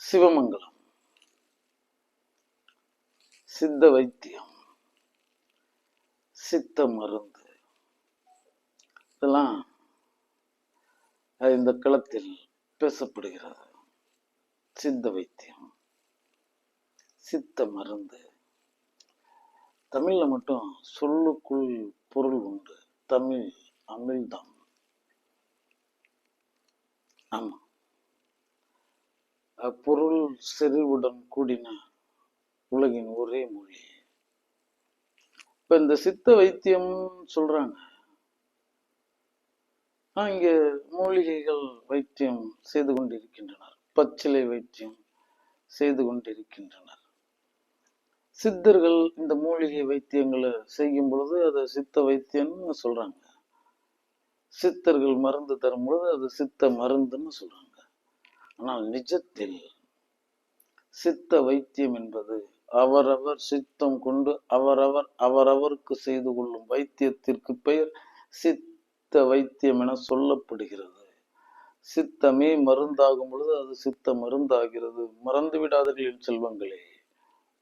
சிவமங்கலம், சித்த வைத்தியம், சித்த மருந்து, இதெல்லாம் இந்த களத்தில் பேசப்படுகிறது. சித்த வைத்தியம், சித்த மருந்து. தமிழ்ல மட்டும் சொல்லுக்குள் பொருள் உண்டு. தமிழ் அமிழ்தம். ஆமா, பொருள் செறிவுடன் கூடின உலகின் ஒரே மொழி. இப்ப இந்த சித்த வைத்தியம் சொல்றாங்க. இங்க மூலிகைகள் வைத்தியம் செய்து கொண்டிருக்கின்றனர், பச்சிலை வைத்தியம் செய்து கொண்டிருக்கின்றனர். சித்தர்கள் இந்த மூலிகை வைத்தியங்களை செய்யும் பொழுது அதை சித்த வைத்தியம்னு சொல்றாங்க. சித்தர்கள் மருந்து தரும் பொழுது அது சித்த மருந்துன்னு சொல்றாங்க. ஆனால் நிஜத்தில் சித்த வைத்தியம் என்பது அவரவர் சித்தம் கொண்டு அவரவருக்கு செய்து கொள்ளும் வைத்தியத்திற்கு பெயர் சித்த வைத்தியம் என சொல்லப்படுகிறது. சித்தமே மருந்தாகும் பொழுது அது சித்த மருந்தாகிறது. மறந்து விடாதீர்கள் என் செல்வங்களே,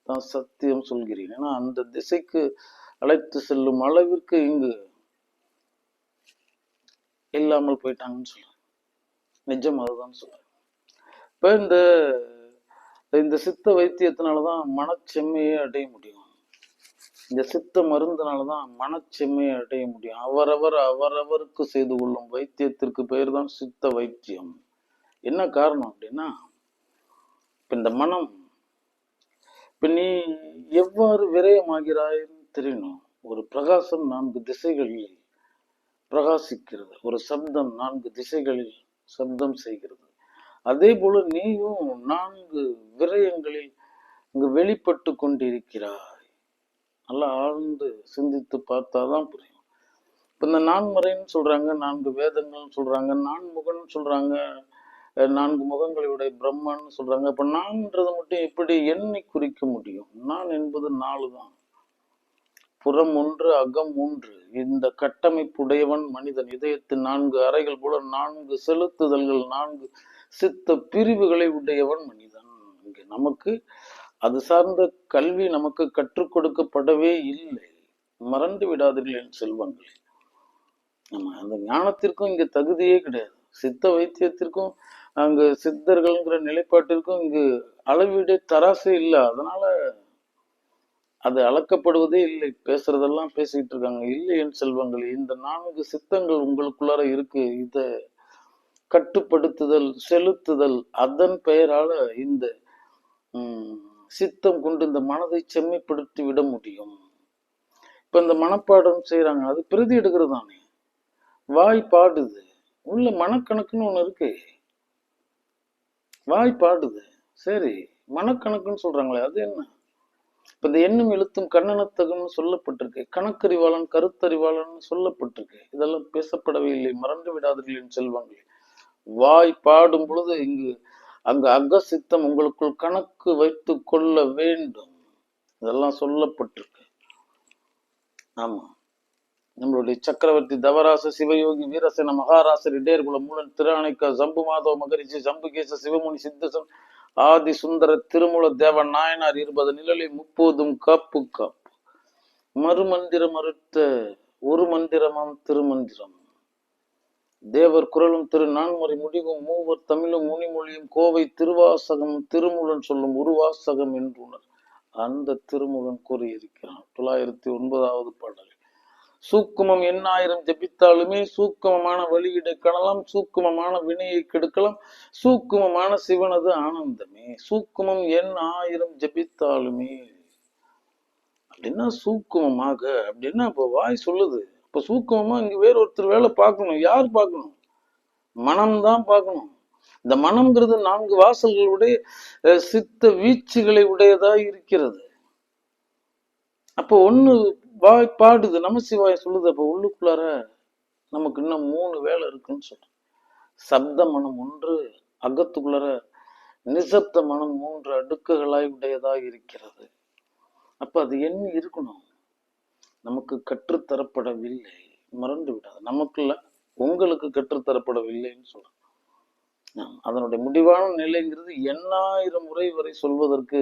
தான் சத்தியம் சொல்கிறேன். ஏன்னா அந்த திசைக்கு அழைத்து செல்லும் அளவிற்கு இங்கு இல்லாமல் போயிட்டாங்கன்னு சொல்றேன். நிஜம் அதுதான் சொல்றேன். இப்ப இந்த சித்த வைத்தியத்தினாலதான் மனச்செம்மையை அடைய முடியும். இந்த சித்த மருந்தினாலதான் மனச்செம்மையை அடைய முடியும். அவரவருக்கு செய்து கொள்ளும் வைத்தியத்திற்கு பெயர் தான் சித்த வைத்தியம். என்ன காரணம் அப்படின்னா, இப்ப இந்த மனம், இப்ப நீ எவ்வாறு விரயமாகிறாய்ன்னு தெரியணும். ஒரு பிரகாசம் 4 திசைகளில் பிரகாசிக்கிறது. ஒரு சப்தம் 4 திசைகளில் சப்தம் செய்கிறது. அதே போல நீயும் 4 விரயங்களில் இங்கு வெளிப்பட்டு கொண்டிருக்கிறாய். நல்லா ஆழ்ந்து சிந்தித்து பார்த்தாதான் புரியும். இப்ப இந்த 4 முறைன்னு சொல்றாங்க, 4 வேதங்கள் சொல்றாங்க, 4 முகன்னு சொல்றாங்க, 4 முகங்களுடைய பிரம்மன்னு சொல்றாங்க. இப்ப நான்ன்றது மட்டும் எப்படி எண்ணி குறிக்க முடியும்? நான் என்பது 4 தான். புறம் 1, அகம் 3. இந்த கட்டமைப்புடையவன் மனிதன். இதயத்தின் 4 அறைகள் போல 4 செலுத்துதல்கள், 4 சித்த பிரிவுகளை உடையவன் மனிதன். இங்கே நமக்கு அது சார்ந்த கல்வி நமக்கு கற்றுக் கொடுக்கப்படவே இல்லை. மறந்து விடாதீர்கள் என் செல்வங்களே. நம்ம அந்த ஞானத்திற்கும் இங்க தகுதியே கிடையாது. சித்த வைத்தியத்திற்கும் அங்கு சித்தர்கள்ங்கிற நிலைப்பாட்டிற்கும் இங்கு அளவீடே தராசே இல்லை. அதனால அது அளக்கப்படுவதே இல்லை. பேசுறதெல்லாம் பேசிக்கிட்டு இருக்காங்க. இல்லை என் செல்வங்களே, இந்த 4 சித்தங்கள் உங்களுக்குள்ளார இருக்கு. இத கட்டுப்படுத்துதல், செலுத்துதல், அதன் பெயரால இந்த சித்தம் கொண்டு இந்த மனதை செம்மைப்படுத்தி விட முடியும். இப்ப இந்த மனப்பாடம் செய்யறாங்க, அது பிரதி எடுக்கிறது தானே. வாய் பாடுது, உள்ள மனக்கணக்குன்னு ஒண்ணு இருக்கு. வாய் பாடுது, சரி, மனக்கணக்குன்னு சொல்றாங்களே, அது என்ன? இப்ப இந்த எண்ணும் எழுத்தும் கண்ணனத்தகம்னு சொல்லப்பட்டிருக்கு. கணக்கறிவாளன் கருத்தறிவாளன் சொல்லப்பட்டிருக்கு. இதெல்லாம் பேசப்படவே இல்லை. மறந்து விடாதீர்கள் செல்வாங்க. வாய் பாடும் பொழுது அங்கு அகசித்தம் உங்களுக்குள் கணக்கு வைத்து கொள்ள வேண்டும். இதெல்லாம் சொல்லப்பட்டிருக்கு. ஆமா, நம்மளுடைய சக்கரவர்த்தி தவராச சிவயோகி வீரசேன மகாராசர் இடேர்குல மூலன் திராணிக்க ஜம்பு மாதவ மகரிஷி ஜம்புகேச சிவமுனி சித்தசன் ஆதி சுந்தர திருமூல தேவ நாயனார் 20 நிழலை 30 காப்பு காப்பு. மறுமந்திரம் மறுத்த ஒரு மந்திரமாம் திருமந்திரம். தேவர் குரலும் திரு நான்முறை முடிவும் மூவர் தமிழும் முனிமொழியும் கோவை திருவாசகம் திருமூலன் சொல்லும் உருவாசகம் என்றுணர் அந்த திருமூலன் கூறியிருக்கிறான் 909வது பாடல். சூக்குமம் 1000 ஜபித்தாலுமே சூக்குமமான வழியிடை காணலாம், சூக்குமமான வினையை கெடுக்கலாம், சூக்குமமான சிவனது ஆனந்தமே. சூக்குமம் 1000 ஜபித்தாலுமே அப்படின்னா சூக்குமமாக அப்படின்னா இப்ப வாய் சொல்லுது. இப்ப சூக்குமமா இங்க வேற ஒருத்தர் வேலை பார்க்கணும். யார் பார்க்கணும்? மனம்தான் பார்க்கணும். இந்த மனம்ங்கிறது 4 வாசல்களுடைய சித்த வீச்சுகளை உடையதா இருக்கிறது. அப்போ ஒண்ணு வாய் பாடுது, நமசிவாய சொல்லுது. அப்ப உள்ளுக்குள்ளார நமக்கு இன்னும் 3 வேலை இருக்குன்னு சொல்றோம். சப்த மனம் 1, அகத்துக்குள்ளார நிசப்த மனம் 3 அடுக்குகளாய் உடையதாக இருக்கிறது. அப்ப அது என்ன இருக்கணும்? நமக்கு கற்றுத்தரப்படவில்லை. மறந்து விடாது. நமக்குள்ள உங்களுக்கு கற்றுத்தரப்படவில்லைன்னு சொல்றோம். அதனுடைய முடிவான நிலைங்கிறது எண்ணாயிரம் முறை வரை சொல்வதற்கு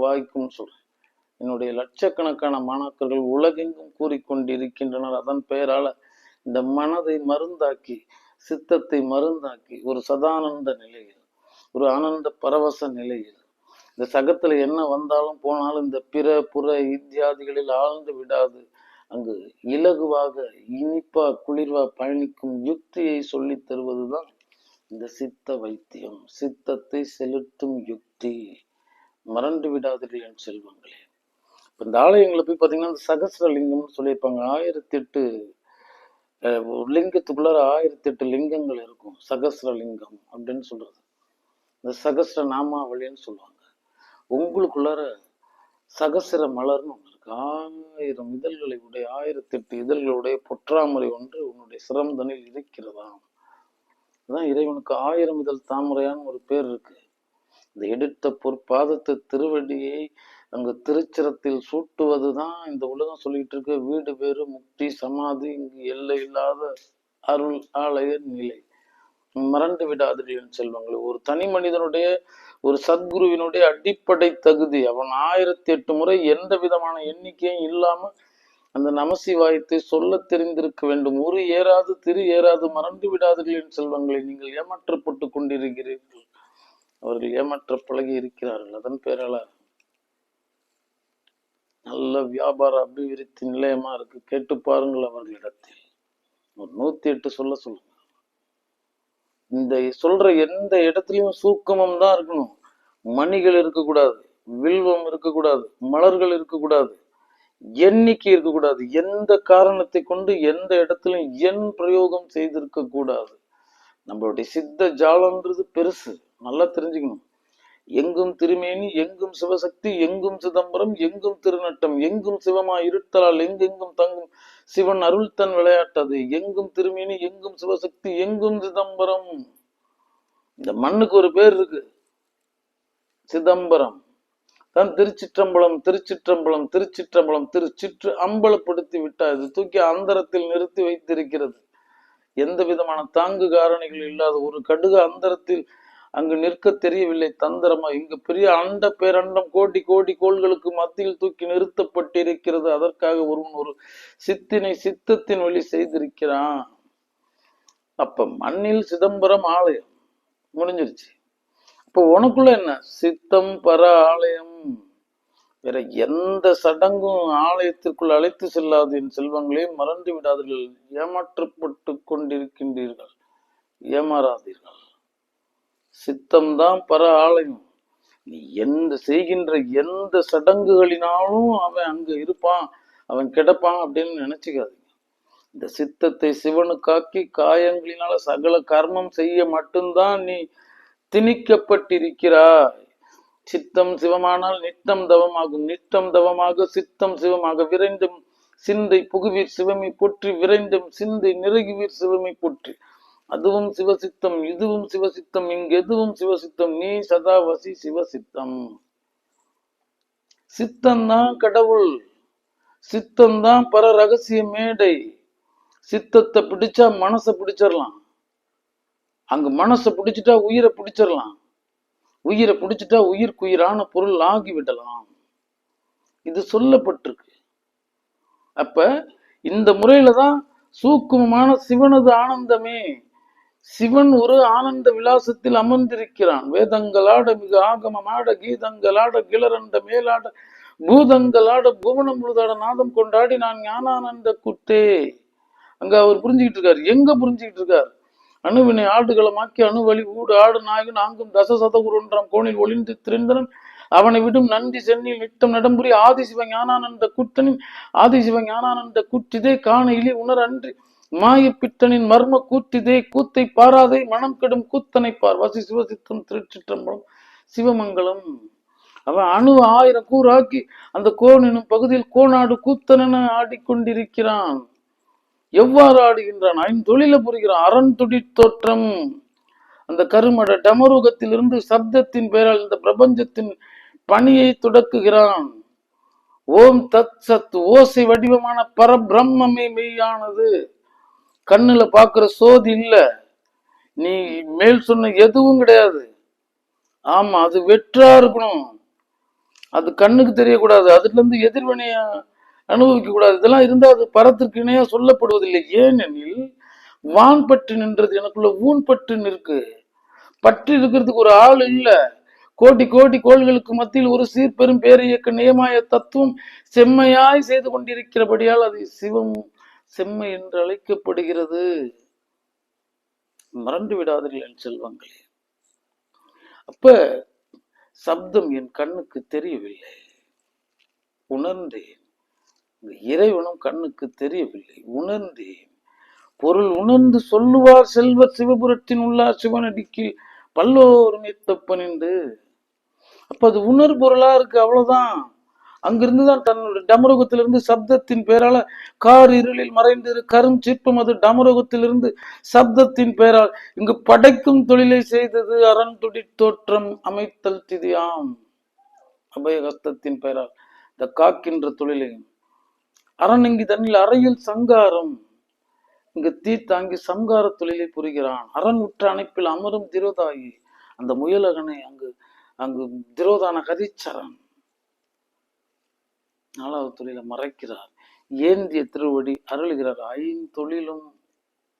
வாய்க்கும் சொல்றேன். என்னுடைய லட்சக்கணக்கான மாணாக்கர்கள் உலகெங்கும் கூறிக்கொண்டிருக்கின்றனர். அதன் பெயரால இந்த மனதை மருந்தாக்கி, சித்தத்தை மருந்தாக்கி, ஒரு சதானந்த நிலையில், ஒரு ஆனந்த பரவச நிலையில், இந்த சகத்துல என்ன வந்தாலும் போனாலும் இந்த பிற புற இத்தியாதிகளில் ஆழ்ந்து விடாது, அங்கு இலகுவாக இனிப்பா குளிர்வா பயணிக்கும் யுக்தியை சொல்லி தருவதுதான் இந்த சித்த வைத்தியம். சித்தத்தை செலுத்தும் யுக்தி. மறந்து விடாதீர்கள் என் செல்வங்களே. இப்ப இந்த ஆலயங்களை போய் பாத்தீங்கன்னா இந்த சகசிரலிங்கம்னு சொல்லியிருப்பாங்க. 1008 லிங்கத்துக்குள்ளார 1008 லிங்கங்கள் இருக்கும். சகசிரலிங்கம் அப்படின்னு சொல்றது இந்த சகசிர நாமாவளின்னு சொல்லுவாங்க. உங்களுக்குள்ளார சகசிர மலர்னு ஒன்று இருக்கு. 1000 இதழ்களை உடைய 1008 இதழ்களுடைய பொற்றாமரை ஒன்று உன்னுடைய சிரமதனில் இருக்கிறதா. அதான் இறைவனுக்கு 1000 இதழ் தாமரையான்னு ஒரு பேர் இருக்கு. இந்த எடுத்த பொற்பாதத்தை திருவடியை அங்கு திருச்சிரத்தில் சூட்டுவதுதான் இந்த உலகம் சொல்லிட்டு இருக்க வீடு பேரு முக்தி சமாதி, இங்கு எல்லை இல்லாத அருள் ஆலய நிலை. மறந்து விடாதீர்கள் செல்வங்கள். ஒரு தனி மனிதனுடைய ஒரு சத்குருவினுடைய அடிப்படை தகுதி, அவன் 1008 முறை எந்த விதமான எண்ணிக்கையும் இல்லாம அந்த நமசிவாயத்தை சொல்ல தெரிந்திருக்க வேண்டும். ஒரு ஏறாது திரு ஏறாது. மறந்து விடாதீர்கள் செல்வங்களை. நீங்கள் ஏமாற்றப்பட்டு கொண்டிருக்கிறீர்கள். அவர்கள் ஏமாற்ற பழகி இருக்கிறார்கள். அதன் பேரால நல்ல வியாபார அபிவிருத்தி நிலையமா இருக்கு. கேட்டு பாருங்கள் அவர்களிடத்தில். ஒரு 108 சொல்லுங்க. இந்த சொல்ற எந்த இடத்துலயும் சூக்கமம் தான் இருக்கணும். மணிகள் இருக்கக்கூடாது, வில்வம் இருக்கக்கூடாது, மலர்கள் இருக்கக்கூடாது, எண்ணிக்கை இருக்கக்கூடாது. எந்த காரணத்தை கொண்டு எந்த இடத்துலயும் எண் பிரயோகம் செய்திருக்க கூடாது. நம்மளுடைய சித்த ஜாலம்ன்றது பெருசு, நல்லா தெரிஞ்சுக்கணும். எங்கும் திருமேனி, எங்கும் சிவசக்தி, எங்கும் சிதம்பரம், எங்கும் திருநட்டம், எங்கும் சிவமா இருத்தலால் எங்கெங்கும் தங்கும் சிவன் அருள் தன் விளையாட்டது. எங்கும் திருமேனி, எங்கும் சிவசக்தி, எங்கும் சிதம்பரம். இந்த மண்ணுக்கு ஒரு பேர் இருக்கு, சிதம்பரம். தான் திருச்சிற்றம்பலம், திருச்சிற்றம்பலம், திருச்சிற்றம்பலம், திருச்சிற்று அம்பலப்படுத்தி விட்டார். இது தூக்கி அந்தரத்தில் நிறுத்தி வைத்திருக்கிறது. எந்த விதமான தாங்கு காரணிகள் இல்லாத ஒரு கடுகு அந்தரத்தில் அங்கு நிற்க தெரியவில்லை. தந்திரமா இங்கு பெரிய அண்ட பேரண்டம் கோடி கோடி கோள்களுக்கு மத்தியில் தூக்கி நிறுத்தப்பட்டிருக்கிறது. அதற்காக ஒருவன் ஒரு சித்தினை சித்தத்தின் வழி செய்திருக்கிறான். அப்ப மண்ணில் சிதம்பரம் ஆலயம் முடிஞ்சிருச்சு. இப்ப உனக்குள்ள என்ன? சித்தம் பர ஆலயம். வேற எந்த சடங்கும் ஆலயத்திற்குள் அழைத்து செல்லாது என் செல்வங்களே. மறந்து விடாதீர்கள். ஏமாற்றப்பட்டு கொண்டிருக்கின்றீர்கள். ஏமாறாதீர்கள். சித்தம்தான் பர ஆலயம். நீ எந்த செய்கின்ற எந்த சடங்குகளினாலும் அவன் அங்க இருப்பான், அவன் கிடப்பான் அப்படின்னு நினைச்சுக்காதீங்க. இந்த சித்தத்தை சிவனுக்காக்கி காயங்களினால சகல கர்மம் செய்ய மட்டும்தான் நீ திணிக்கப்பட்டிருக்கிறாய். சித்தம் சிவமானால் நித்தம் தவமாகும். நித்தம் தவமாக சித்தம் சிவமாக. விரைந்தும் சிந்தை புகுவீர் சிவமை போற்றி. விரைந்தும் சிந்தை நிறைகுவீர் சிவமை போற்றி. அதுவும் சிவசித்தம், இதுவும் சிவசித்தம், இங்கு எதுவும் சிவசித்தம். நீ சதாவசி சிவசித்தம். சித்தம்தான் கடவுள். சித்தம்தான் பர ரகசிய மேடை. சித்தத்தை பிடிச்சா மனசை பிடிச்சிடலாம். அங்க மனசை பிடிச்சிட்டா உயிரை பிடிச்சிடலாம். உயிரை பிடிச்சிட்டா உயிர்க்குயிரான பொருள் ஆகிவிடலாம். இது சொல்லப்பட்டிருக்கு. அப்ப இந்த முறையில தான் சூக்குமமான சிவனது ஆனந்தமே. சிவன் ஒரு ஆனந்த விலாசத்தில் அமர்ந்திருக்கிறான். வேதங்களாட மிக ஆகமமாட, கீதங்களாட கிளரண்ட மேலாட, பூதங்களாட புவனம் முழுதாட நாதம் கொண்டாடி நான் ஞானானந்த குட்டே. அங்க அவர் புரிஞ்சுக்கிட்டு இருக்காரு. எங்க புரிஞ்சுக்கிட்டு இருக்காரு? அணுவினை ஆடுகளமாக்கி அணுவழி ஊடு ஆடு நாயகன் ஆங்கும் தசசதகுருன்றாம் கோணில் ஒளிந்து திரிந்தனன் அவனை விடும் நன்றி சென்னில் நித்தம் நடம்புரி ஆதிசிவ ஞானானந்த குட்டனின் ஆதிசிவ ஞானானந்த கூற்றிதே காண இலி உணர் அன்றி மாயப்பித்தனின் மர்ம கூற்றிதே கூத்தை பாராதே மனம் கெடும் கூத்தனை பார். வசி சிவசித்தம் திருச்சிற்றம்பலம் சிவமங்கலம். அவன் அணு 1000 கூறாக்கி அந்த கோன் எனும் பகுதியில் கோனாடு கூத்தனென ஆடிக்கொண்டிருக்கிறான். எவ்வாறு ஆடுகின்றான்? ஐந்தொழில புரிகிறான். அறந்துடி தோற்றம். அந்த கருமட டமருகத்திலிருந்து சப்தத்தின் பெயரால் இந்த பிரபஞ்சத்தின் பணியை தொடக்குகிறான். ஓம் தத் சத் ஓசை வடிவமான பரபிரம்மே மெய்யானது. கண்ணுல பாக்குற சோதி இல்ல. நீ மேல் சொன்ன எதுவும் கிடையாது. ஆமா, அது வெற்றா இருக்கணும். அது கண்ணுக்கு தெரியக்கூடாது. அதுல இருந்து எதிர்வினைய அனுபவிக்க கூடாது. இதெல்லாம் இருந்தா அது பரத்திற்கு இணையா சொல்லப்படுவதில்லை. ஏனெனில் வான் பற்று நின்றது, எனக்குள்ள ஊன் பற்று இருக்கு. பற்று இருக்கிறதுக்கு ஒரு ஆள் இல்ல. கோடி கோடி கோள்களுக்கு மத்தியில் ஒரு சீர்பெரும் பேரியக்க நியமாய தத்துவம் செம்மையாய் செய்து கொண்டிருக்கிறபடியால் அது சிவம் செம்மை என்று அழைக்கப்படுகிறது. மறந்து விடாதீர்கள் என் செல்வங்களே. அப்ப சப்தம் என் கண்ணுக்கு தெரியவில்லை, உணர்ந்தேன். இறைவனும் கண்ணுக்கு தெரியவில்லை, உணர்ந்தேன். பொருள் உணர்ந்து சொல்லுவார் செல்வர் சிவபுரத்தின் உள்ளார் சிவனடிக்கு பல்லோரும் எத்தப்பனின்று. அப்ப அது உணர் பொருளா இருக்கு, அவ்வளவுதான். அங்கிருந்துதான் தன்னுடைய டமருகத்திலிருந்து சப்தத்தின் பேரால கார் இருளில் மறைந்து கரும் சிற்பம் அது டமருகத்திலிருந்து சப்தத்தின் பேரால் இங்கு படைக்கும் தொழிலை செய்தது. அரண் துடி தோற்றம் அமைத்தல் திதியாம். அபயகஸ்தத்தின் பெயரால் இந்த காக்கின்ற தொழிலை அரண் இங்கு தன்னில் அறையில் சங்காரம், இங்கு தீ தாங்கி சங்கார தொழிலை புரிகிறான். அரண் உற்ற அணைப்பில் அமரும் திரோதாயி, அந்த முயலகனை அங்கு அங்கு திரோதான கதிச்சரன் நாலாவது தொழிலை மறைக்கிறார். ஏந்திய திருவடி அருள்கிறார். ஐந்தொழிலும்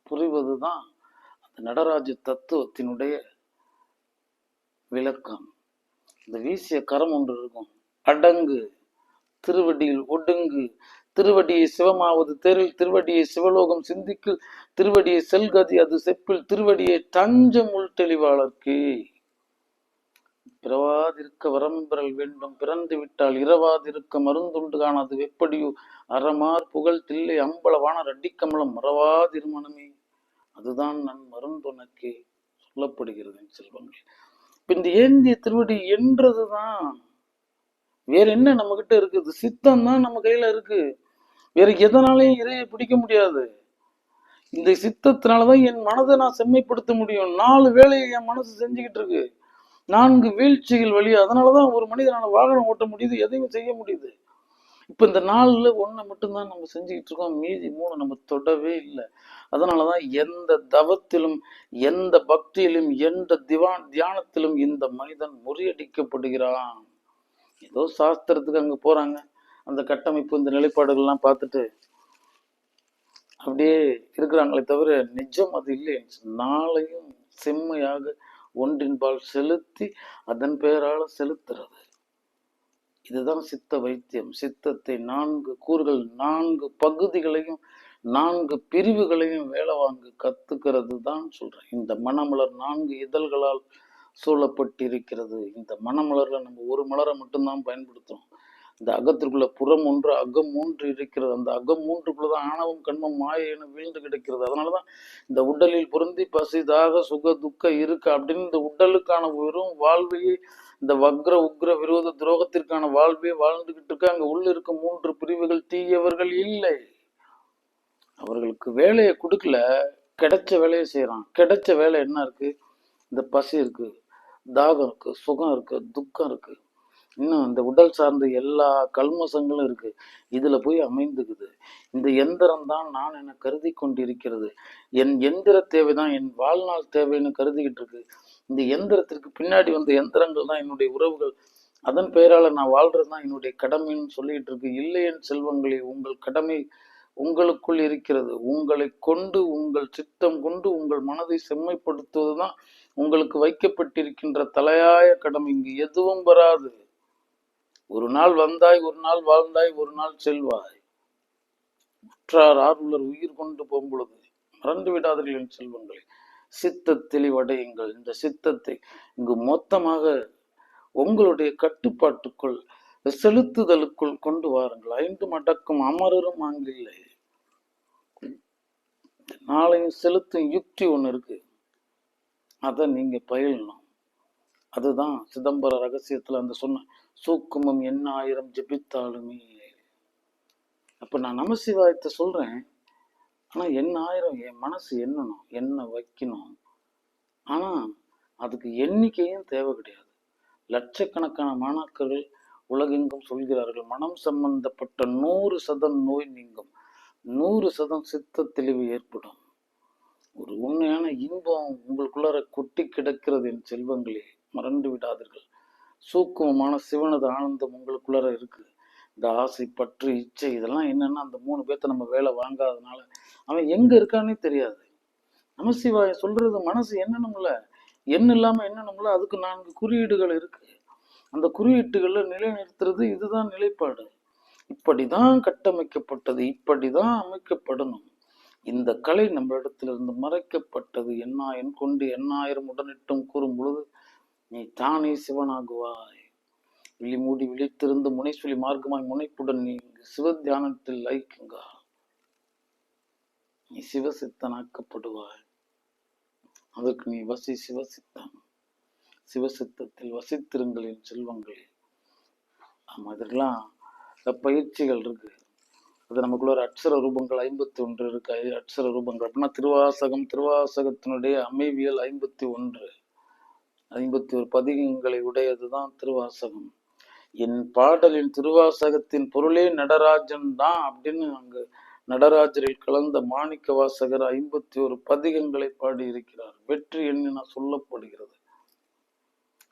புரிவதுதான் அந்த நடராஜ தத்துவத்தினுடைய விளக்கம். இந்த வீசிய கரம் ஒன்று இருக்கும், அடங்கு, திருவடியில் ஒடுங்கு, திருவடியை சிவமாவது தேரில், திருவடியை சிவலோகம் சிந்திக்கு, திருவடியை செல்கதி அது செப்பில், திருவடியை தஞ்சம் உள் தெளிவாளர்க்கு. பிறவாதிருக்க வரம்பெறல் வேண்டும், பிறந்து விட்டால் இரவாதிருக்க மருந்துண்டு காணாது வெப்படியோ அறமார் புகழ் தில்லை அம்பலவான ரெட்டிக்கமலம் மறவாதிருமணமே. அதுதான் நன் மருந்துனக்கே சொல்லப்படுகிறது செல்வங்கள். இந்த ஏந்திய திருவடி என்றதுதான். வேற என்ன நம்ம கிட்ட இருக்குது? சித்தம் தான் நம்ம கையில இருக்கு. வேற எதனாலையும் இறையை பிடிக்க முடியாது. இந்த சித்தத்தினாலதான் என் மனதை நான் செம்மைப்படுத்த முடியும். 4 வேலையை என் மனசு செஞ்சுக்கிட்டு இருக்கு, 4 வீழ்ச்சிகள் வழி. அதனாலதான் ஒரு மனிதனால வாகனம் ஓட்ட முடியுது, எதையும் செய்ய முடியுது. இப்ப இந்த 4ல 1 மட்டும்தான் நம்ம செஞ்சுக்கிட்டு இருக்கோம், மீதி 3 நம்ம தொடவே இல்லை. அதனாலதான் எந்த தவத்திலும், எந்த பக்தியிலும், எந்த தியானத்திலும் இந்த மனிதன் முறியடிக்கப்படுகிறான். ஏதோ சாஸ்திரத்துக்கு அங்க போறாங்க, அந்த கட்டமைப்பு இந்த நிலைப்பாடுகள்லாம் பார்த்துட்டு அப்படியே இருக்கிறாங்களே தவிர நிஜம் அது இல்லை. நாளையும் செம்மையாக ஒன்றின்பால் செலுத்தி அதன் பெயரால செலுத்துறது. இதுதான் சித்த வைத்தியம். சித்தத்தை 4 கூறுகள், 4 பகுதிகளையும் 4 பிரிவுகளையும் வேலை வாங்க கத்துக்கிறது தான் சொல்றேன். இந்த மணமலர் 4 இதழ்களால் சூழப்பட்டிருக்கிறது. இந்த மணமலர்ல நம்ம ஒரு மலரை மட்டும்தான் பயன்படுத்துறோம். இந்த அகத்திற்குள்ள புறம் 1 அகம் 3 இருக்கிறது. அந்த அகம் 3க்குள்ளதான் ஆணவம் கண்மம் மாயை என வீழ்ந்து கிடக்கிறது. அதனாலதான் இந்த உடலில் பொருந்தி பசிதாக சுக துக்க இருக்கு அப்படின்னு இந்த உடலுக்கான வெறும் வாழ்வையே, இந்த வக்ர உக்ர விரோத துரோகத்திற்கான வாழ்வே வாழ்ந்துகிட்டு இருக்க. அங்க உள்ள இருக்க 3 பிரிவுகள் தீயவர்கள் இல்லை. அவர்களுக்கு வேலையை கொடுக்கல, கிடைச்ச வேலையை செய்யறான். கிடைச்ச வேலை என்ன இருக்கு? இந்த பசி இருக்கு, தாகம் இருக்கு, சுகம் இருக்கு, துக்கம் இருக்கு, இன்னும் இந்த உடல் சார்ந்த எல்லா கல்மசங்களும் இருக்கு. இதுல போய் அமைந்துக்குது. இந்த எந்திரம் தான் நான் என கருதி கொண்டிருக்கிறது. என் எந்திர தேவைதான் என் வாழ்நாள் தேவைன்னு கருதிக்கிட்டு இருக்கு. இந்த எந்திரத்திற்கு பின்னாடி வந்த எந்திரங்கள் தான் என்னுடைய உறவுகள். அதன் பெயரால நான் வாழ்றதுதான் என்னுடைய கடமைன்னு சொல்லிட்டு இருக்கு. இல்லை என் செல்வங்களே, உங்கள் கடமை உங்களுக்குள் இருக்கிறது. உங்களை கொண்டு, உங்கள் சித்தம் கொண்டு உங்கள் மனதை செம்மைப்படுத்துவதுதான் உங்களுக்கு வைக்கப்பட்டிருக்கின்ற தலையாய கடமை. இங்கு எதுவும் வராது. ஒரு நாள் வந்தாய், ஒரு நாள் வாழ்ந்தாய், ஒரு நாள் செல்வாய். உற்றார் ஆர்வலர் உயிர் கொண்டு போகும் பொழுது மறந்து விடாதீர்கள் என் செல்வங்களை. சித்த தெளிவடையுங்கள். இந்த சித்தத்தை இங்கு மொத்தமாக உங்களுடைய கட்டுப்பாட்டுக்குள், செலுத்துதலுக்குள் கொண்டு வாருங்கள். 5 மடக்கும் அமரரும் அங்கில்லை. நாளையும் செலுத்தும் யுக்தி ஒண்ணு இருக்கு, அதை நீங்க பயிலணும். அதுதான் சிதம்பர ரகசியத்துல அந்த சொன்ன சூக்குமம் என்ன 1000 ஜபித்தாலுமே. அப்ப நான் நமசிவாயத்தை சொல்றேன், ஆனா என்ன 1000 என் மனசு எண்ணணும், என்ன வைக்கணும். ஆனா அதுக்கு எண்ணிக்கையும் தேவை கிடையாது. லட்சக்கணக்கான மாணாக்கர்கள் உலகெங்கும் சொல்கிறார்கள், மனம் சம்பந்தப்பட்ட 100% நோய் நீங்கும், 100% சித்த தெளிவு ஏற்படும். ஒரு உண்மையான இன்பம் உங்களுக்குள்ளார கொட்டி கிடக்கிறது. என் செல்வங்களே, மறந்து விடாதீர்கள். சூக்குமமான சிவனது ஆனந்தம் உங்களுக்குள்ளார இருக்கு. இந்த ஆசை, பற்று, இச்சை இதெல்லாம் என்னன்னா அந்த 3 பேர்த்த நம்ம வேலை வாங்காதனால அவன் எங்க இருக்கானே தெரியாது. நமசிவாய சொல்றது மனசு எண்ணணும்ல, எண்ணம் இல்லாம எண்ணணும்ல, அதுக்கு 4 குறியீடுகள் இருக்கு. அந்த குறியீட்டுகளை நிலைநிறுத்துறது இதுதான் நிலைப்பாடு. இப்படிதான் கட்டமைக்கப்பட்டது, இப்படிதான் அமைக்கப்படணும். இந்த கலை நம்மளிடத்திலிருந்து மறைக்கப்பட்டது. எண்ணாயிரம் கொண்டு எண்ணாயிரம் உடனிட்டும் கூறும் பொழுது நீ தானே சிவனாகுவாய். விழி மூடி விழித்திருந்து முனைசொலி மார்க்கமாய் முனைப்புடன் நீ சிவ தியானத்தில் லைக்குங்க. நீ சிவசித்தனாக்கப்படுவாய். அதற்கு நீ வசி சிவசித்தம். சிவசித்தத்தில் வசித்திருங்களின் செல்வங்களே. ஆமா, இதெல்லாம் பயிற்சிகள் இருக்கு. அது நமக்குள்ள ஒரு அட்சர ரூபங்கள் 51 இருக்கு. அட்சர ரூபங்கள் அப்படின்னா திருவாசகம், திருவாசகத்தினுடைய அமைவியல் 51 51 பதிகங்களை உடையதுதான் திருவாசகம். என் பாடலின் திருவாசகத்தின் பொருளே நடராஜன் தான் அப்படின்னு அங்கு நடராஜரில் கலந்த மாணிக்க வாசகர் 51 பதிகங்களை பாடி இருக்கிறார். வெற்றி எண்ணென சொல்லப்படுகிறது.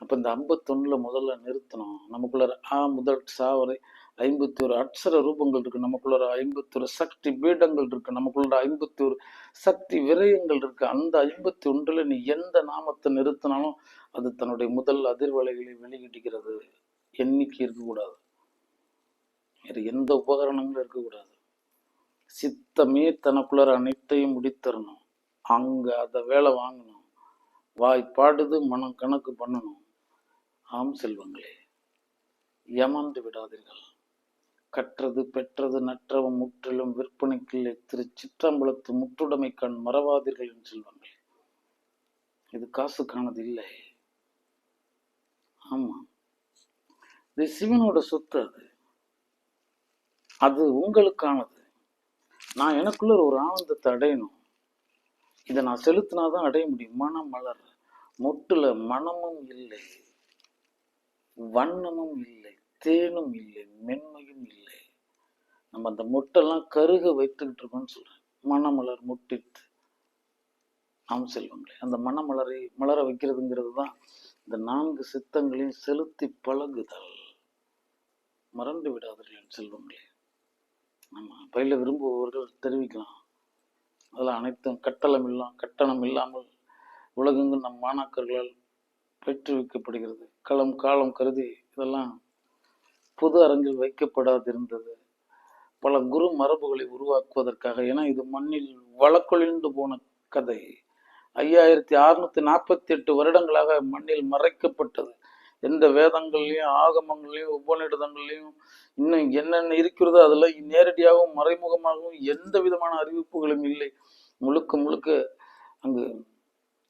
அப்ப இந்த 51 முதல்ல நிறுத்தணும். நமக்குள்ள ஆ முதல் சா வரை 51 அட்சர ரூபங்கள் இருக்கு. நமக்குள்ள 51 சக்தி பீடங்கள் இருக்கு. நமக்குள்ள 51 சக்தி விரயங்கள் இருக்கு. அந்த 51 நீ எந்த நாமத்தை நிறுத்தினாலும் அது தன்னுடைய முதல் அதிர்வலைகளை வெளியிடுகிறது. எண்ணிக்கை இருக்கக்கூடாது, வேறு எந்த உபகரணங்களும் இருக்கக்கூடாது. சித்தமே தனக்குள்ள அனைத்தையும் முடித்தரணும். அங்க அதை வேலை வாங்கணும். வாய் பாடுது, மனம் கணக்கு பண்ணணும். ஆம் செல்வங்களே, ஏமாந்து விடாதீர்கள். கற்றது பெற்றது நற்றவம் முற்றிலும் விற்பனைக்கில்லை. திருச்சிற்றம்பலத்து முற்றுடைமை கண் மறவாதீர்கள் என் செல்வங்களே. இது காசுக்கானது இல்லை. ஆமா, இது சிவனோட சொத்து. அது உங்களுக்கானது. நான் எனக்குள்ள ஒரு ஆனந்தத்தை அடையணும். இதை நான் செலுத்தினாதான் அடைய முடியும். மனம் மலர். மொட்டுல மனமும் இல்லை, வண்ணமும் இல்லை, தேனும் இல்லை, மென்மையும் இல்லை. நம்ம அந்த மொட்டெல்லாம் கருக வைத்துக்கிட்டு இருக்கோம்னு சொல்றேன். மனமலர் முட்டிட்டு. ஆம் செல்வங்களே, அந்த மனமலரை மலர வைக்கிறதுங்கிறது தான் இந்த 4 சித்தங்களையும் செலுத்தி பழகுதல். மறந்து விடாதீர்கள் செல்வங்களே. நம்ம பயில விரும்புபவர்கள் தெரிவிக்கலாம். அதில் அனைத்தும் கட்டணம் இல்லாமல் உலகெங்கும் நம் மாணாக்கர்களால் பயிற்றுவிக்கப்படுகிறது. காலம் கருதி இதெல்லாம் பொது அரங்கில் வைக்கப்படாதிருந்தது. பல குரு மரபுகளை உருவாக்குவதற்காக. ஏன்னா இது மண்ணில் வழக்கொழிந்து போன கதை. 5648 வருடங்களாக மண்ணில் மறைக்கப்பட்டது. எந்த வேதங்கள்லையும் ஆகமங்கள்லையும் உபநிடதங்கள்லையும் இன்னும் என்னென்ன இருக்கிறதோ அதெல்லாம் நேரடியாகவும் மறைமுகமாகவும் எந்த விதமான அறிவிப்புகளும் இல்லை. முழுக்க அங்கு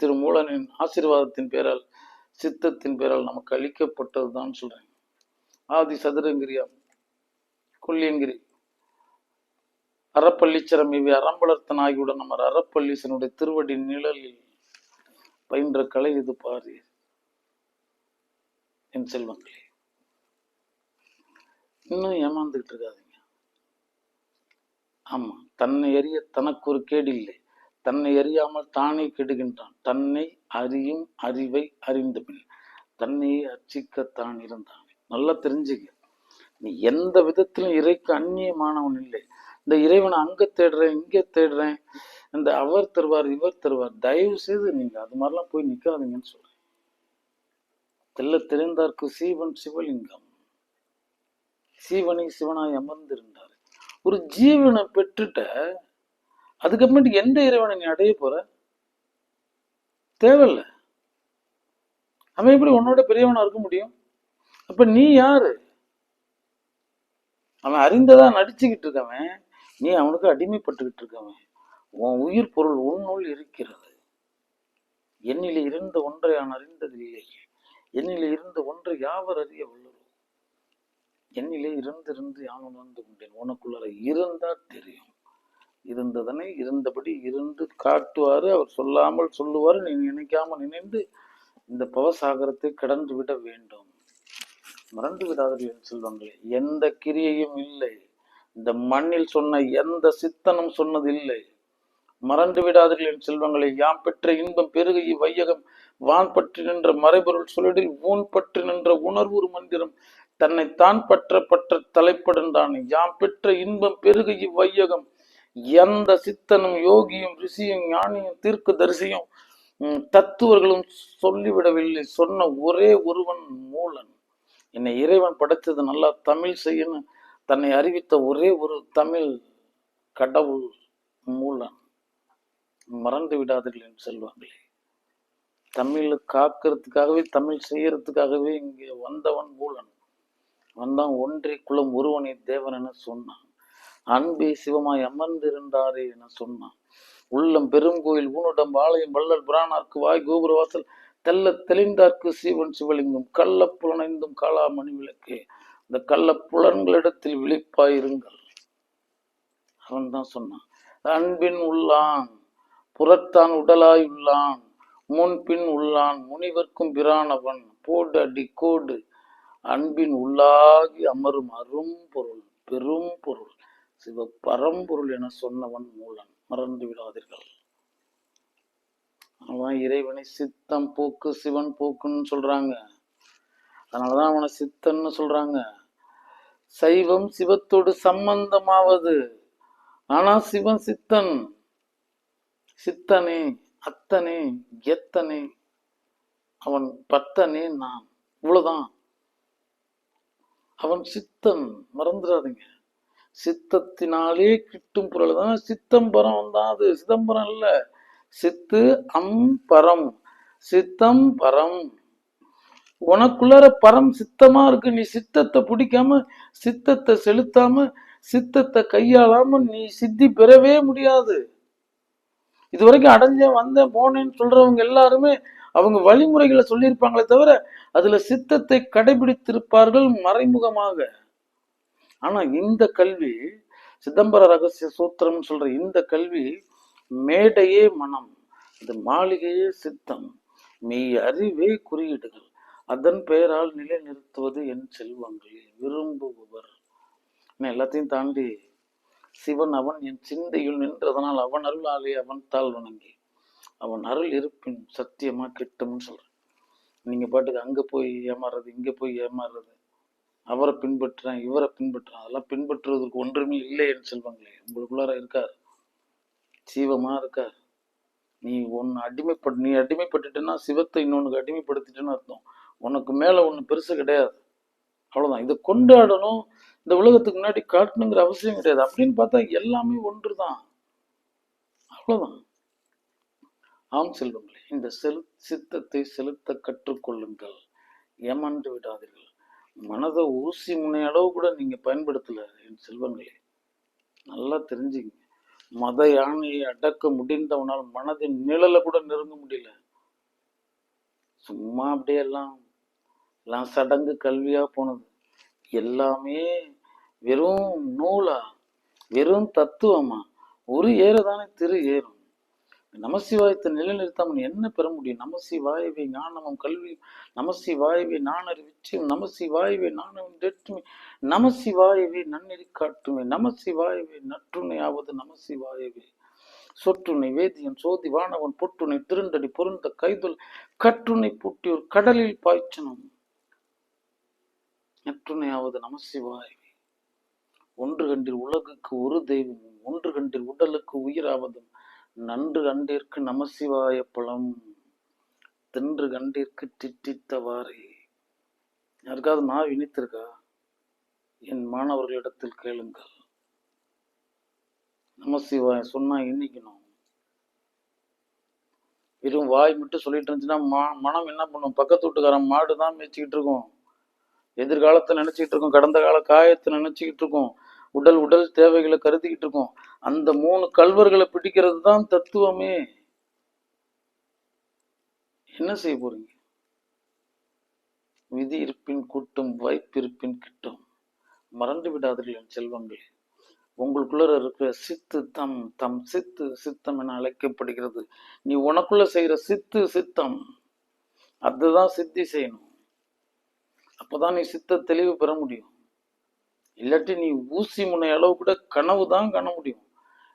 திருமூலனின் ஆசீர்வாதத்தின் பேரால், சித்தத்தின் பேரால் நமக்கு அளிக்கப்பட்டது தான் சொல்றேன். ஆதி சதுரங்கிரியா, கொல்லியங்கிரி, அறப்பள்ளீச்சரம் இவை அறம்பலர்த்தன் ஆகியுடன் நம்ம அறப்பள்ளீசனுடைய திருவடி நிழலில் பயின்ற கலை இது பாரு என் செல்வங்களே. இன்னும் ஏமாந்துகிட்டு இருக்காதீங்க. ஆமா, தன்னை அறிய தனக்கு ஒரு கேடு இல்லை. தன்னை அறியாமல் தானே கெடுகின்றான். தன்னை அறியும் அறிவை அறிந்த பின் தன்னையே அர்ச்சிக்கத்தான் இருந்தான். நல்லா தெரிஞ்சுக்க. நீ எந்த விதத்திலும் இறைக்கு அந்நியமானவன் இல்லை. இந்த இறைவனை அங்க தேடுறேன், இங்க தேடுறேன், இந்த அவர் தருவார், இவர் தருவார், தயவு செய்து நீங்க அது மாதிரிலாம் போய் நிக்காதீங்கன்னு சொல்றேன். தெல்ல தெரிந்தார்க்கு சீவன் சிவலிங்கம். சீவனை சிவனாய் அமர்ந்திருந்தார். ஒரு ஜீவனை பெற்றுட்ட, அதுக்கப்புறமேட்டு எந்த இறைவனை நீ அடைய போற? தேவையில்ல. அவன் எப்படி உன்னோட பெரியவனா இருக்க முடியும்? அப்ப நீ யாரு? அவன் அறிந்ததா நடிச்சுக்கிட்டு இருக்கவன், நீ அவனுக்கு அடிமைப்பட்டுக்கிட்டு இருக்கவன். உன் உயிர் பொருள் உன்னுள் இருக்கிறது. என்னிலே இருந்த ஒன்றை நான் அறிந்ததில்லை. என்னிலே இருந்த ஒன்றை யாவர் அறிய வல்லரோ? என்னிலே இருந்து யான் உணர்ந்து கொண்டேன். உனக்குள்ள இருந்தா தெரியும். இருந்ததனை இருந்தபடி இருந்து காட்டுவாரு. அவர் சொல்லாமல் சொல்லுவாரு. நீ நினைக்காம நினைந்து இந்த பவசாகரத்தை கடந்து விட வேண்டும். மறந்து விடாதீர்கள் செல்வங்களே. எந்த கிரியையும் இல்லை. இந்த மண்ணில் சொன்ன எந்த சித்தனும் சொன்னதில்லை. மறந்து விடாதீர்கள் என் செல்வங்களை. யாம் பெற்ற இன்பம் பெருக இவ்வையகம் வான் பற்றி நின்ற மறைபொருள் சொல்லிடில் ஊன் பற்றி நின்ற உணர்வுறு மந்திரம் தன்னை தான் பற்ற தலைப்படுந்தான். யாம் பெற்ற இன்பம் பெருக இவ்வையகம். எந்த சித்தனும் யோகியும் ரிஷியும் ஞானியும் தீர்க்க தரிசியும் தத்துவர்களும் சொல்லிவிடவில்லை, சொன்ன ஒரே ஒருவன் மூலன். என்னை இறைவன் படைத்தது நல்லா தமிழ் செய்யணும் தன்னை அறிவித்த ஒரே ஒரு தமிழ் கடவுள் மூலன். மறந்து விடாதீர்கள் என்று செல்வாங்களே. தமிழ் காக்கிறதுக்காகவே தமிழ் செய்யறதுக்காகவே இங்கே வந்தவன் மூலன். வந்தான் ஒன்றே குலம் ஒருவனை தேவன் என சொன்னான். அன்பே சிவமாய் அமர்ந்திருந்தாரே என சொன்னான். உள்ளம் பெருங்கோயில் ஊனுடம் ஆலயம் வள்ளல் பிரானார்க்கு வாய் கோபுர வாசல் தெல்ல தெளிந்தார்க்கு சீவன் சிவலிங்கம் கள்ள புலனைந்தும் காலா மணி விளக்கே. இந்த கள்ள புலன்களிடத்தில் விழிப்பாயிருங்கள். அவன் தான் சொன்னான். அன்பின் உள்ளான் புறத்தான் உடலாய் உள்ளான் முன்பின் உள்ளான் முனிவர்க்கும் பிரானவன் போடு அடி கோடு அன்பின் உள்ளாகி அமரும் அரும் பொருள் பெரும் பொருள் சிவ பரம்பொருள் என சொன்னவன் மூலன். மறந்து விடாதீர்கள். அவன் இறைவனை சித்தம் போக்கு சிவன் போக்குன்னு சொல்றாங்க. அதனாலதான் அவனை சித்தன்னு சொல்றாங்க. சைவம் சிவத்தோடு சம்பந்தமாவது. ஆனா சிவன் சித்தன். சித்தனே அத்தனே எத்தனே அவன் பத்தனே நான். இவ்வளவுதான். அவன் சித்தன். மறந்துடாதீங்க. சித்தத்தினாலே கிட்டும் பொருள் தான் சித்தம்பரம் தான். அது சிதம்பரம் இல்ல. சித்து அம்பரம் சித்தம் பரம். உனக்குள்ளார பரம் சித்தமா இருக்கு. நீ சித்தத்தை பிடிக்காம சித்தத்தை செலுத்தாம சித்தத்தை கையாளாம நீ சித்தி பெறவே முடியாது. இதுவரைக்கும் அடைஞ்சேன் வந்தேன் போனேன்னு சொல்றவங்க எல்லாருமே அவங்க வழிமுறைகளை சொல்லியிருப்பாங்களே தவிர அதுல சித்தத்தை கடைபிடித்திருப்பார்கள் மறைமுகமாக. ஆனா இந்த கல்வி சிதம்பர ரகசிய சூத்திரம் சொல்ற இந்த கல்வி மேடையே மனம், இது மாளிகையே சித்தம், மெய் அறிவே குறியீடுகள், அதன் பெயரால் நிலை நிறுத்துவது என் செல்வங்களில் விரும்புபவர். எல்லாத்தையும் தாண்டி சிவன் அவன் என் சிந்தையில் நின்றதனால் அவன் அருளாலே அவன் தாழ் வணங்கி அவன் அருள் இருப்பின் சத்தியமா கிட்டும்னு சொல்றேன். நீங்க பாட்டுக்கு அங்க போய் ஏமாறுறது இங்க போய் ஏமாறுறது, அவரை பின்பற்றுறேன் இவரை பின்பற்றுறேன், அதெல்லாம் பின்பற்றுவதற்கு ஒன்றுமே இல்லை என் செல்வங்களே. உங்களுக்குள்ளார இருக்கார், சீவமா இருக்கார். நீ நீ அடிமைப்பட்டுட்டேன்னா சிவத்தை இன்னொன்னுக்கு அடிமைப்படுத்திட்டேன்னு அர்த்தம். உனக்கு மேல ஒண்ணு பெருசு கிடையாது. அவ்வளவுதான். இதை கொண்டாடணும், இந்த உலகத்துக்கு முன்னாடி காட்டணுங்கிற அவசியம் கிடையாது. அப்படின்னு பார்த்தா எல்லாமே ஒன்றுதான். அவ்வளவுதான். ஆம் செல்வங்களே, இந்த சித்தத்தை செலுத்த கற்றுக்கொள்ளுங்கள். ஏமாண்டு விடாதீர்கள். மனதை ஊசி முனை அளவு கூட நீங்க பயன்படுத்தல என் செல்வங்களே. நல்லா தெரிஞ்சுங்க. மத யானையை அடக்க முடிந்தவனால் மனதின் நிழலை கூட நெருங்க முடியல. சும்மா அப்படியே எல்லாம் சடங்கு கல்வியா போனது. எல்லாமே வெறும் நூலா வெறும் தத்துவமா ஒரு ஏறதானே திரு ஏறும். நமசிவாயத்தை நிலைநிறுத்தாமல் என்ன பெற முடியும்? நமசிவாயவை ஞானமும் கல்வி, நமசிவாயவை நாணறி விச்சயம், நமசிவாயவை நாணம் தேற்றுமை, நமசிவாயவை நன்னெறி காட்டுமே, நமசிவாயவை நற்றுணையாவது நமசிவாயவே சொற்றுணை வேதியன் சோதி வானவன் பொற்றுணை திருண்டடி பொருந்த கைதொல் கற்றுணை பூட்டியோர் கடலில் பாய்ச்சனும் நற்றுணையாவது நமசிவாயவே. ஒன்று கண்டில் உலகுக்கு ஒரு தெய்வமும் ஒன்று கண்டில் உடலுக்கு உயிராவதும் நன்று கண்டிற்கு நமசிவாய பழம் தின்று கண்டிற்கு திட்டித்தவாறே. யாருக்காவது நான் இனித்திருக்கா? என் மாணவர்களிடத்தில் கேளுங்கள். நமசிவாய சொன்னா இன்னிக்கணும். வெறும் வாய் மட்டும் சொல்லிட்டு இருந்துச்சுன்னா மனம் என்ன பண்ணும்? பக்கத்து வீட்டுக்காரன் மாடுதான் மேய்ச்சிக்கிட்டு இருக்கும். எதிர்காலத்தை நினைச்சுக்கிட்டு இருக்கும், கடந்த கால காயத்தை நினைச்சுக்கிட்டு இருக்கும், உடல் தேவைகளை கருதிக்கிட்டு இருக்கும். அந்த 3 கல்வர்களை பிடிக்கிறது தான் தத்துவமே. என்ன செய்ய போறீங்க? விதி இருப்பின் கூட்டும் வாய்ப்பிருப்பின் கிட்டும். மறந்து விடாதீர்கள் என் செல்வங்கள். உங்களுக்குள்ள இருக்கிற சித்து தம் சித்து சித்தம் என அழைக்கப்படுகிறது. நீ உனக்குள்ள செய்யற சித்து சித்தம் அதுதான் சித்தி செய்யணும். அப்பதான் நீ சித்த தெளிவு பெற முடியும். இல்லாட்டி நீ ஊசி முனை அளவு கூட கனவு தான் காண முடியும்.